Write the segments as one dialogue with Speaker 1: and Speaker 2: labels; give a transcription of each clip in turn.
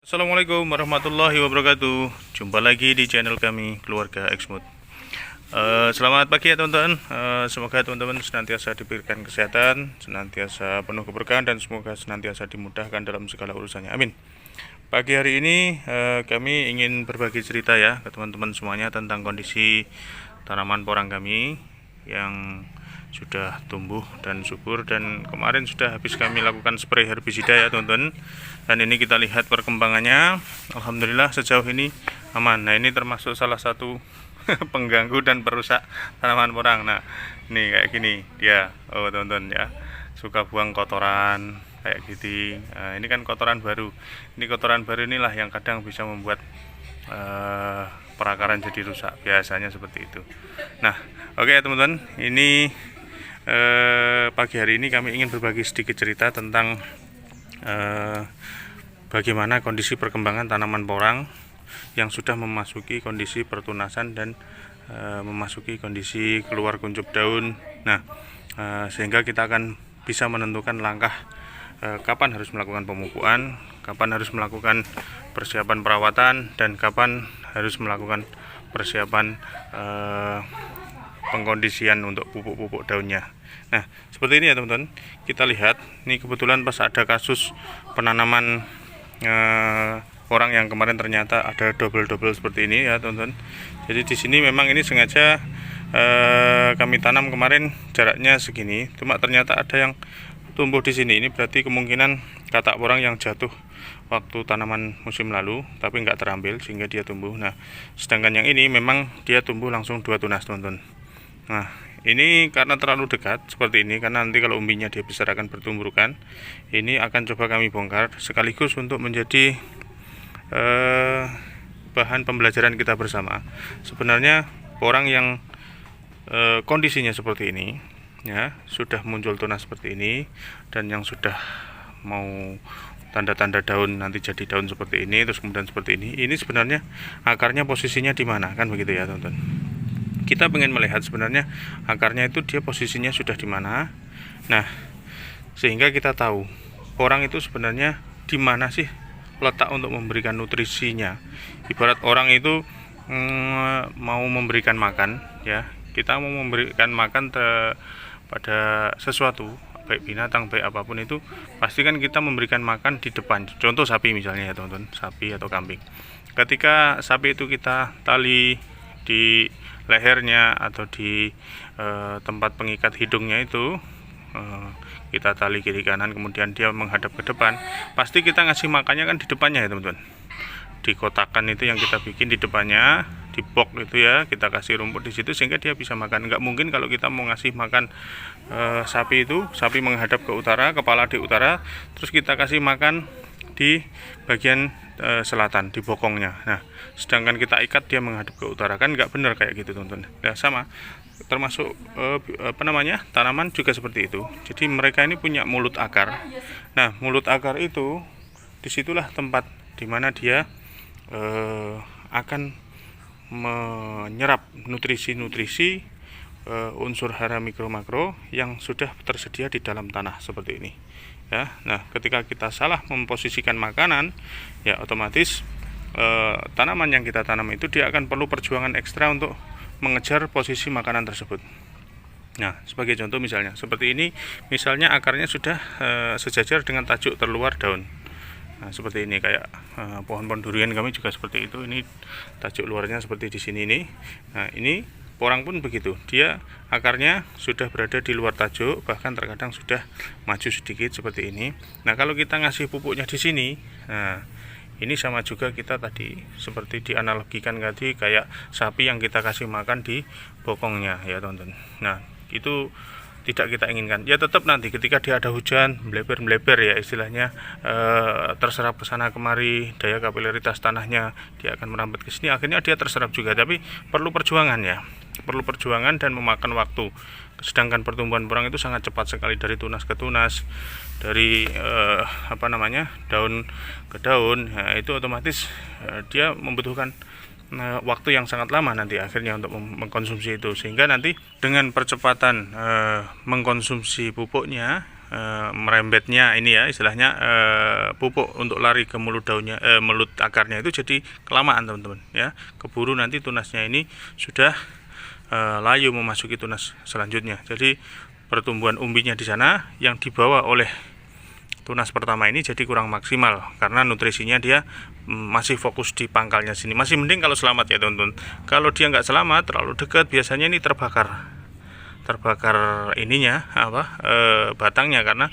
Speaker 1: Assalamualaikum warahmatullahi wabarakatuh. Jumpa lagi di channel kami Keluarga Exmut. Selamat pagi ya teman-teman. Semoga teman-teman senantiasa diberikan kesehatan, senantiasa penuh keberkahan, dan semoga senantiasa dimudahkan dalam segala urusannya. Amin. Pagi hari ini kami ingin berbagi cerita ya ke teman-teman semuanya tentang kondisi tanaman porang kami yang sudah tumbuh dan subur, dan kemarin sudah habis kami lakukan spray herbisida ya teman-teman. Dan ini kita lihat perkembangannya, alhamdulillah sejauh ini aman. Nah, ini termasuk salah satu pengganggu dan perusak tanaman porang. Nah, ini kayak gini dia, oh teman-teman ya, suka buang kotoran kayak gitu. Nah, ini kan kotoran baru. Ini kotoran baru inilah yang kadang bisa membuat perakaran jadi rusak, biasanya seperti itu. Nah, oke teman-teman, ini pagi hari ini kami ingin berbagi sedikit cerita tentang bagaimana kondisi perkembangan tanaman porang yang sudah memasuki kondisi pertunasan dan memasuki kondisi keluar kuncup daun. Nah, sehingga kita akan bisa menentukan langkah kapan harus melakukan pemupukan, kapan harus melakukan persiapan perawatan, dan kapan harus melakukan persiapan pengkondisian untuk pupuk-pupuk daunnya. Nah, seperti ini ya teman-teman. Kita lihat, ini kebetulan pas ada kasus penanaman porang yang kemarin ternyata ada double-double seperti ini ya teman-teman. Jadi di sini memang ini sengaja kami tanam kemarin jaraknya segini, cuma ternyata ada yang tumbuh di sini. Ini berarti kemungkinan katak porang yang jatuh waktu tanaman musim lalu tapi nggak terambil sehingga dia tumbuh. Nah, sedangkan yang ini memang dia tumbuh langsung 2 tunas teman-teman. Nah, ini karena terlalu dekat seperti ini, karena nanti kalau umbinya dia besar akan bertumbukan. Ini akan coba kami bongkar sekaligus untuk menjadi bahan pembelajaran kita bersama. Sebenarnya porang yang kondisinya seperti ini ya, sudah muncul tunas seperti ini, dan yang sudah mau tanda-tanda daun nanti jadi daun seperti ini, terus kemudian seperti ini sebenarnya akarnya posisinya di mana, kan begitu ya teman-teman. Kita ingin melihat sebenarnya akarnya itu dia posisinya sudah di mana. Nah, sehingga kita tahu porang itu sebenarnya di mana sih letak untuk memberikan nutrisinya. Ibarat orang itu mau memberikan makan ya, kita mau memberikan makan pada sesuatu, baik binatang baik apapun itu, pasti kan kita memberikan makan di depan. Contoh sapi misalnya ya teman-teman, sapi atau kambing. Ketika sapi itu kita tali di lehernya atau di tempat pengikat hidungnya itu, kita tali kiri kanan, kemudian dia menghadap ke depan, pasti kita ngasih makannya kan di depannya ya teman-teman. Di kotakan itu yang kita bikin di depannya, di box itu ya, kita kasih rumput di situ sehingga dia bisa makan. Nggak mungkin kalau kita mau ngasih makan sapi itu, sapi menghadap ke utara, kepala di utara, terus kita kasih makan di bagian selatan, di bokongnya. Nah, sedangkan kita ikat dia menghadap ke utara, kan nggak benar kayak gitu teman-teman. Nah, sama termasuk tanaman juga seperti itu. Jadi mereka ini punya mulut akar. Nah, mulut akar itu disitulah tempat dimana dia akan menyerap nutrisi-nutrisi unsur hara mikro makro yang sudah tersedia di dalam tanah seperti ini ya. Nah, ketika kita salah memposisikan makanan ya, otomatis tanaman yang kita tanam itu dia akan perlu perjuangan ekstra untuk mengejar posisi makanan tersebut. Nah, sebagai contoh misalnya seperti ini, misalnya akarnya sudah sejajar dengan tajuk terluar daun. Nah, seperti ini kayak pohon-pohon durian kami juga seperti itu. Ini tajuk luarnya seperti di sini nih. Nah, ini porang pun begitu, dia akarnya sudah berada di luar tajuk, bahkan terkadang sudah maju sedikit seperti ini. Nah, kalau kita ngasih pupuknya di sini, nah ini sama juga kita tadi seperti dianalogikan tadi kayak sapi yang kita kasih makan di bokongnya ya teman-teman. Nah, itu tidak kita inginkan. Ya tetap nanti ketika dia ada hujan, melebar ya istilahnya, terserap ke sana kemari, daya kapilaritas tanahnya dia akan merambat ke sini, akhirnya dia terserap juga. Tapi perlu perjuangan ya, perlu perjuangan dan memakan waktu. Sedangkan pertumbuhan porang itu sangat cepat sekali, dari tunas ke tunas, dari daun ke daun. Nah, itu otomatis dia membutuhkan waktu yang sangat lama nanti akhirnya untuk mengkonsumsi itu, sehingga nanti dengan percepatan mengkonsumsi pupuknya merembetnya ini ya, istilahnya pupuk untuk lari ke mulut daunnya, mulut akarnya itu jadi kelamaan teman-teman ya. Keburu nanti tunasnya ini sudah layu memasuki tunas selanjutnya. Jadi pertumbuhan umbinya di sana yang dibawa oleh tunas pertama ini jadi kurang maksimal karena nutrisinya dia masih fokus di pangkalnya sini. Masih mending kalau selamat ya teman-teman. Kalau dia nggak selamat, terlalu dekat, biasanya ini terbakar ininya batangnya karena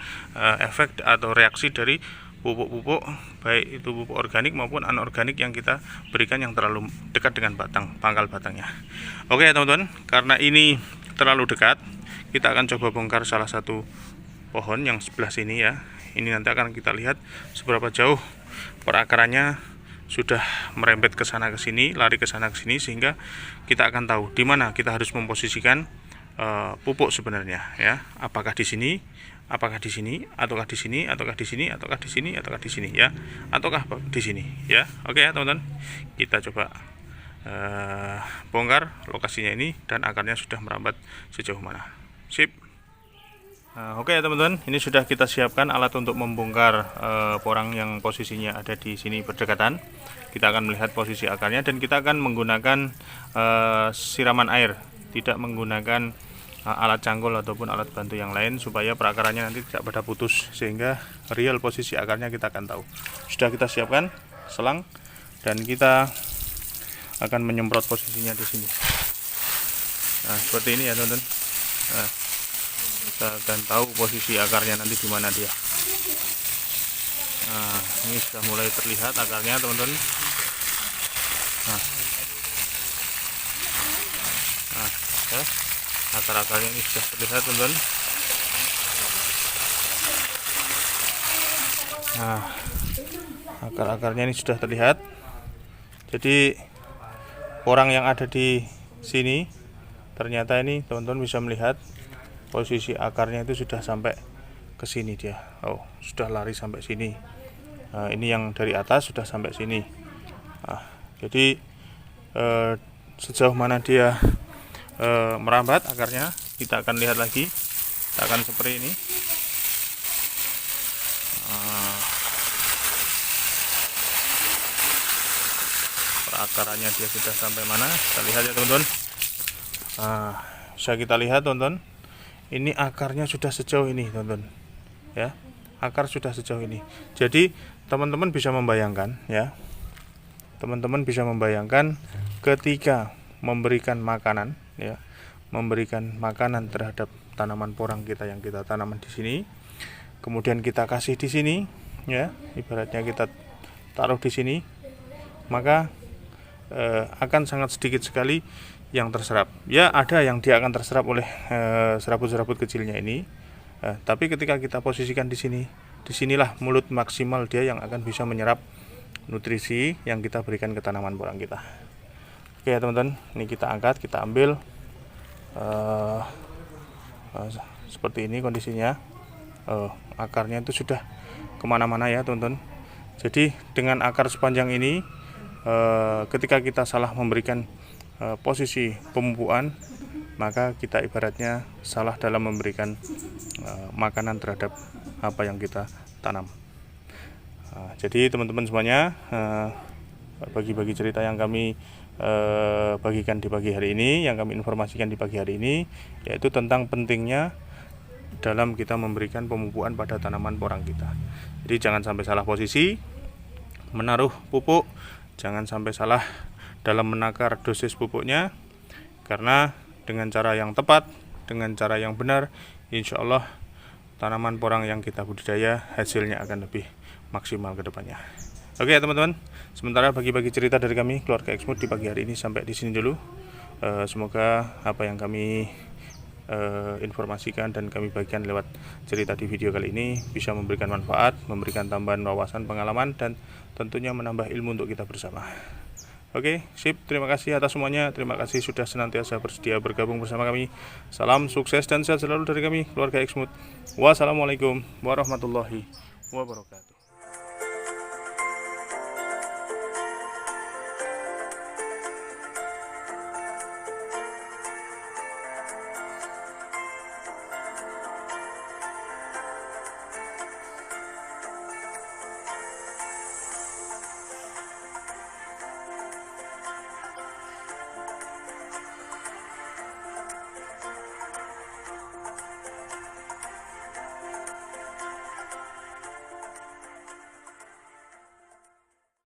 Speaker 1: efek atau reaksi dari pupuk-pupuk, baik itu pupuk organik maupun anorganik yang kita berikan yang terlalu dekat dengan pangkal batangnya. Oke teman-teman, karena ini terlalu dekat, kita akan coba bongkar salah satu pohon yang sebelah sini ya. Ini nanti akan kita lihat seberapa jauh perakarannya sudah merembet ke sana ke sini, lari ke sana ke sini, sehingga kita akan tahu di mana kita harus memposisikan pupuk sebenarnya ya. Apakah di sini, apakah di sini, ataukah di sini, ataukah di sini, ataukah di sini, ataukah di sini ya, ataukah di sini ya. Oke ya teman-teman, kita coba bongkar lokasinya ini dan akarnya sudah merambat sejauh mana. Sip. Oke ya teman-teman, ini sudah kita siapkan alat untuk membongkar porang yang posisinya ada di sini berdekatan. Kita akan melihat posisi akarnya dan kita akan menggunakan siraman air, tidak menggunakan alat cangkul ataupun alat bantu yang lain supaya perakarannya nanti tidak pada putus, sehingga real posisi akarnya kita akan tahu. Sudah kita siapkan selang dan kita akan menyemprot posisinya di sini. Nah, seperti ini ya teman-teman. Nah, kita akan tahu posisi akarnya nanti di mana dia. Nah, ini sudah mulai terlihat akarnya teman-teman. Nah, ya, akar-akarnya ini sudah terlihat teman-teman. Nah, akar-akarnya ini sudah terlihat. Jadi porang yang ada di sini ternyata ini teman-teman bisa melihat posisi akarnya itu sudah sampai ke sini dia. Oh, sudah lari sampai sini. Nah, ini yang dari atas sudah sampai sini. Nah, jadi sejauh mana dia merambat akarnya kita akan lihat lagi. Kita akan spray ini. Perakarannya dia sudah sampai mana? Kita lihat ya teman-teman. Bisa kita lihat teman-teman. Ini akarnya sudah sejauh ini teman-teman ya, akar sudah sejauh ini. Jadi teman-teman bisa membayangkan ya, teman-teman bisa membayangkan ketika memberikan makanan ya, memberikan makanan terhadap tanaman porang kita yang kita tanaman di sini, kemudian kita kasih di sini ya, ibaratnya kita taruh di sini, maka akan sangat sedikit sekali yang terserap. Ya, ada yang dia akan terserap oleh serabut-serabut kecilnya ini. Tapi ketika kita posisikan di sini, disinilah mulut maksimal dia yang akan bisa menyerap nutrisi yang kita berikan ke tanaman porang kita. Oke ya teman-teman, ini kita angkat, kita ambil seperti ini kondisinya. Akarnya itu sudah kemana-mana ya teman-teman. Jadi dengan akar sepanjang ini, ketika kita salah memberikan posisi pemupukan, maka kita ibaratnya salah dalam memberikan makanan terhadap apa yang kita tanam. Jadi teman-teman semuanya, bagi-bagi cerita yang kami bagikan di pagi hari ini, yang kami informasikan di pagi hari ini, yaitu tentang pentingnya dalam kita memberikan pemupukan pada tanaman porang kita. Jadi jangan sampai salah posisi menaruh pupuk, jangan sampai salah dalam menakar dosis pupuknya, karena dengan cara yang tepat, dengan cara yang benar, insya Allah tanaman porang yang kita budidaya hasilnya akan lebih maksimal ke depannya. Oke ya teman-teman, sementara bagi-bagi cerita dari kami keluarga Exmood di pagi hari ini sampai di sini dulu. Semoga apa yang kami informasikan dan kami bagikan lewat cerita di video kali ini bisa memberikan manfaat, memberikan tambahan wawasan, pengalaman, dan tentunya menambah ilmu untuk kita bersama. Oke, sip. Terima kasih atas semuanya. Terima kasih sudah senantiasa bersedia bergabung bersama kami. Salam sukses dan sehat selalu dari kami, keluarga Exmood. Wassalamualaikum warahmatullahi wabarakatuh.